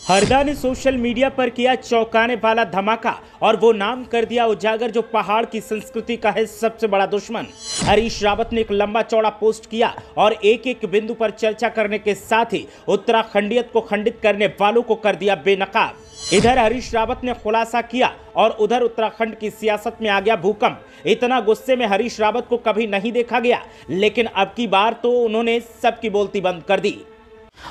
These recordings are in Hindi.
हरदा ने सोशल मीडिया पर किया चौंकाने वाला धमाका और वो नाम कर दिया उजागर जो पहाड़ की संस्कृति का है सबसे बड़ा दुश्मन। हरीश रावत ने एक लंबा चौड़ा पोस्ट किया और एक एक बिंदु पर चर्चा करने के साथ ही उत्तराखंडियत को खंडित करने वालों को कर दिया बेनकाब। इधर हरीश रावत ने खुलासा किया और उधर उत्तराखंड की सियासत में आ गया भूकंप। इतना गुस्से में हरीश रावत को कभी नहीं देखा गया, लेकिन अब की बार तो उन्होंने सबकी बोलती बंद कर दी।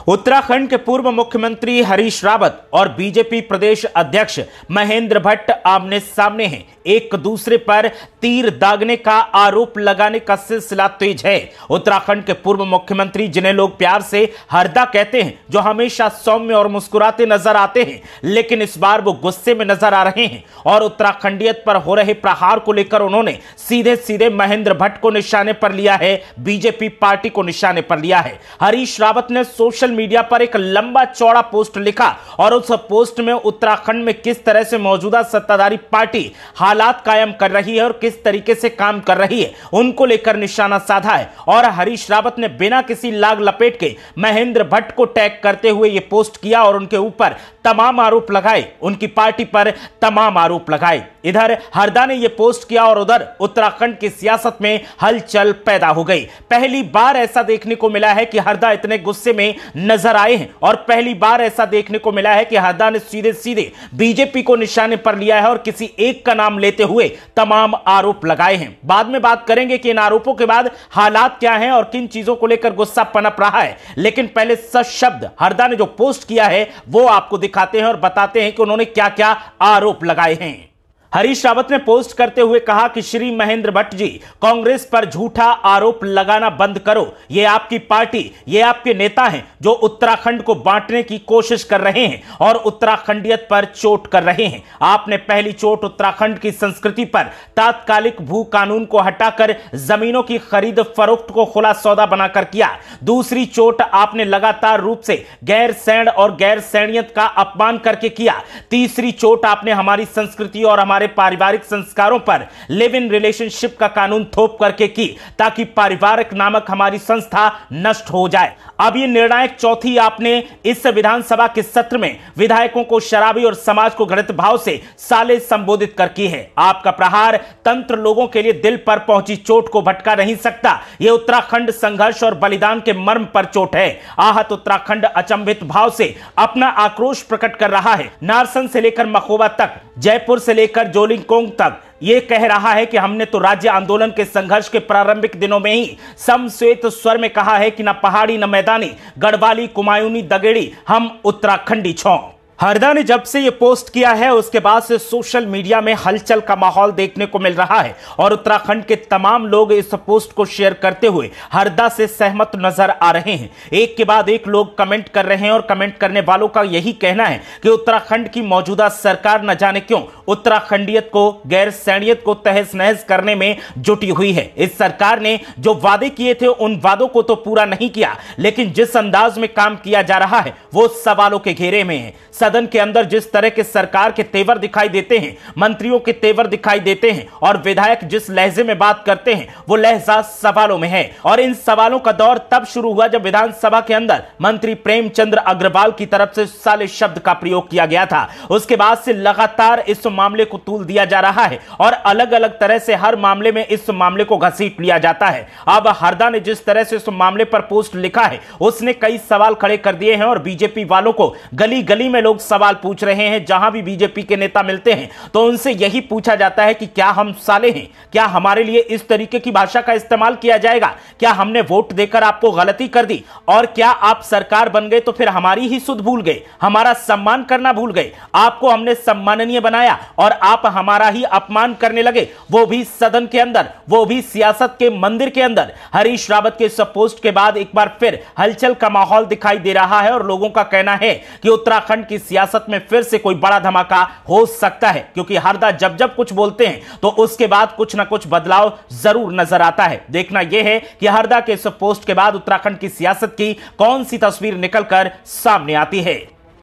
उत्तराखंड के पूर्व मुख्यमंत्री हरीश रावत और बीजेपी प्रदेश अध्यक्ष महेंद्र भट्ट आमने सामने हैं। एक दूसरे पर तीर दागने का आरोप लगाने का सिलसिला तेज है। उत्तराखंड के पूर्व मुख्यमंत्री, जिन्हें लोग प्यार से हरदा कहते हैं, जो हमेशा सौम्य और मुस्कुराते नजर आते हैं, लेकिन इस बार वो गुस्से में नजर आ रहे हैं और उत्तराखंडियत पर हो रहे प्रहार को लेकर उन्होंने सीधे सीधे महेंद्र भट्ट को निशाने पर लिया है, बीजेपी पार्टी को निशाने पर लिया है। हरीश रावत ने सोशल मीडिया पर एक लंबा चौड़ा पोस्ट लिखा और उस पोस्ट में उत्तराखंड में किस तरह से मौजूदा सत्ताधारी पार्टी हालात कायम कर रही है और किस तरीके से काम कर रही है, उनको लेकर निशाना साधा है। और हरीश रावत ने बिना किसी लाग लपेट के महेंद्र भट्ट को टैग करते हुए यह पोस्ट किया और उनके ऊपर तमाम आरोप लगाए, उनकी पार्टी पर तमाम आरोप लगाए। इधर हरदा ने यह पोस्ट किया और उधर उत्तराखंड की सियासत में हलचल पैदा हो गई। पहली बार ऐसा देखने को मिला है कि हरदा इतने गुस्से में नजर आए हैं और पहली बार ऐसा देखने को मिला है कि हरदा ने सीधे सीधे बीजेपी को निशाने पर लिया है और किसी एक का नाम लेते हुए तमाम आरोप लगाए हैं। बाद में बात करेंगे कि इन आरोपों के बाद हालात क्या हैं और किन चीजों को लेकर गुस्सा पनप रहा है, लेकिन पहले सच शब्द हरदा ने जो पोस्ट किया है वो आपको दिखाते हैं और बताते हैं कि उन्होंने क्या क्या आरोप लगाए हैं। हरीश रावत ने पोस्ट करते हुए कहा कि श्री महेंद्र भट्ट जी, कांग्रेस पर झूठा आरोप लगाना बंद करो। ये आपकी पार्टी, ये आपके नेता हैं जो उत्तराखंड को बांटने की कोशिश कर रहे हैं और उत्तराखंडियत पर चोट कर रहे हैं। आपने पहली चोट उत्तराखंड की संस्कृति पर तात्कालिक भू कानून को हटाकर जमीनों की खरीद फरोख्त को खुला सौदा बनाकर किया। दूसरी चोट आपने लगातार रूप से गैर सैन्य और गैर सैनियत का अपमान करके किया। तीसरी चोट आपने हमारी संस्कृति और हमारे पारिवारिक संस्कारों पर लिव इन रिलेशनशिप का कानून थोप करके की, ताकि पारिवारिक नामक हमारी संस्था नष्ट हो जाए। अब ये निर्णायक चौथी आपने इस विधानसभा के सत्र में विधायकों को शराबी और समाज को घृणित भाव से साले संबोधित कर की है। आपका प्रहार तंत्र लोगों के लिए दिल पर पहुंची चोट को भटका नहीं सकता। यह उत्तराखंड संघर्ष और बलिदान के मर्म पर चोट है। आहत उत्तराखंड अचंभित भाव से अपना आक्रोश प्रकट कर रहा है। नारसन से लेकर मखोबा तक, जयपुर से लेकर जोलिंगकोंग तक ये कह रहा है कि हमने तो राज्य आंदोलन के संघर्ष के प्रारंभिक दिनों में ही समश्वेत स्वर में कहा है कि न पहाड़ी न मैदानी, गढ़वाली कुमायूनी दगेड़ी, हम उत्तराखंडी छौं। हरदा ने जब से ये पोस्ट किया है उसके बाद से सोशल मीडिया में हलचल का माहौल देखने को मिल रहा है और उत्तराखंड के तमाम लोग इस पोस्ट को शेयर करते हुए हरदा से सहमत नजर आ रहे हैं। एक के बाद एक लोग कमेंट कर रहे हैं और कमेंट करने वालों का यही कहना है कि उत्तराखंड की मौजूदा सरकार न जाने क्यों उत्तराखंडियत को, गैर सैनियत को तहस नहस करने में जुटी हुई है। इस सरकार ने जो वादे किए थे उन वादों को तो पूरा नहीं किया, लेकिन जिस अंदाज में काम किया जा रहा है वो सवालों के घेरे में है। सदन के अंदर जिस तरह के सरकार के तेवर दिखाई देते हैं, मंत्रियों के तेवर दिखाई देते हैं और विधायक जिस लहजे में बात करते हैं वो लहजा सवालों में है। और इन सवालों का दौर तब शुरू हुआ जब विधानसभा के अंदर मंत्री प्रेमचंद्र अग्रवाल की तरफ से साले शब्द का प्रयोग किया गया था। उसके बाद से लगातार इस मामले को तूल दिया जा रहा है और अलग अलग तरह से हर मामले में इस मामले को घसीट लिया जाता है। अब हरदा ने जिस तरह से इस मामले पर पोस्ट लिखा है उसने कई सवाल खड़े कर दिए हैं और बीजेपी वालों को गली गली में लोग सवाल पूछ रहे हैं। जहां भी बीजेपी के नेता मिलते हैं तो उनसे यही पूछा जाता है कि क्या हम साले हैं? क्या हमारे लिए इस तरीके की भाषा का इस्तेमाल किया जाएगा? क्या हमने वोट देकर आपको गलती कर दी? और क्या आप सरकार बन गए तो फिर हमारी ही सुध भूल गए, हमारा सम्मान करना भूल गए? आपको हमने सम्माननीय बनाया और आप हमारा ही अपमान करने लगे, वो भी सदन के अंदर, वो भी सियासत के मंदिर के अंदर। हरीश रावत के इस पोस्ट के बाद एक बार फिर हलचल का माहौल दिखाई दे रहा है और लोगों का कहना है कि उत्तराखंड की सियासत में फिर से कोई बड़ा धमाका हो सकता है, क्योंकि हरदा जब जब कुछ बोलते हैं तो उसके बाद कुछ ना कुछ बदलाव जरूर नजर आता है। देखना यह है कि हरदा के इस पोस्ट के बाद उत्तराखंड की सियासत की कौन सी तस्वीर निकलकर सामने आती है।